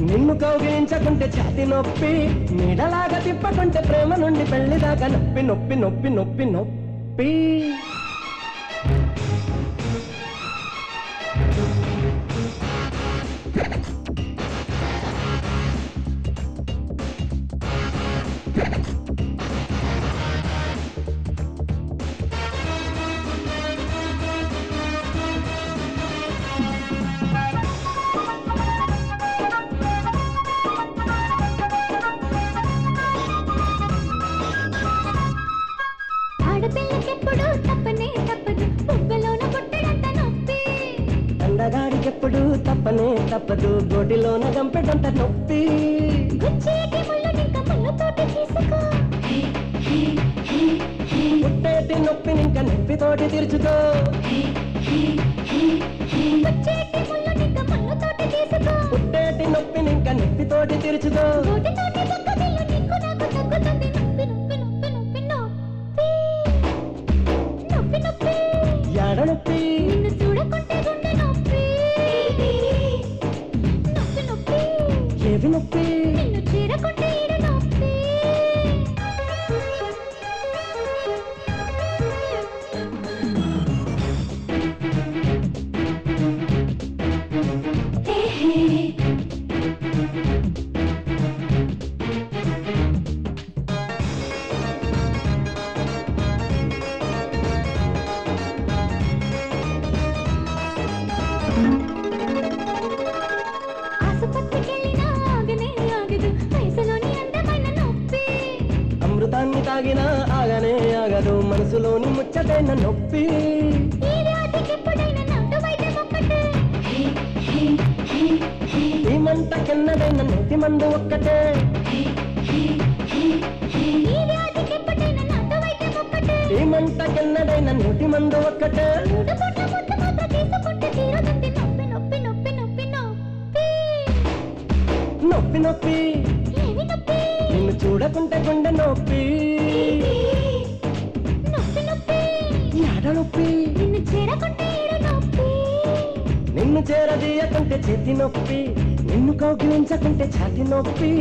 నిన్ను కౌగిలించకుంటే ఛాతి నొప్పి నీడలాగా తిప్పకుంటే ప్రేమ నుండి పెళ్లిదాకా నొప్పి నొప్పి నొప్పి నొప్పి నొప్పి అందగాడికెప్పుడు తప్పనే తప్పదు గోటిలోన గంపెడంత నొప్పి పుట్టేటి నొప్పిని ఇంకా నొప్పితోటి తీర్చుకో పుట్టేటి నొప్పిని ఇంకా నొప్పితోటి తీర్చుకో యాడ నొప్పి ఏవి నొప్పి అమృతాన్ని తాగినా ఆగనే ఆగదు మనసులోని ముచ్చటైన నొప్పి ఈ మంట కిన్నదైన నెత్తి మందు ఒక్కటే ఈ మంట కిన్నదైన నెత్తి మందు ఒక్కటే నొప్పి నొప్పి నిన్ను చూడకుంటే గుండె నొప్పి యాడ నొప్పి నిన్ను చేరదీయకుంటే చేతి నొప్పి నిన్ను కౌగిలించకుంటే ఛాతి నొప్పి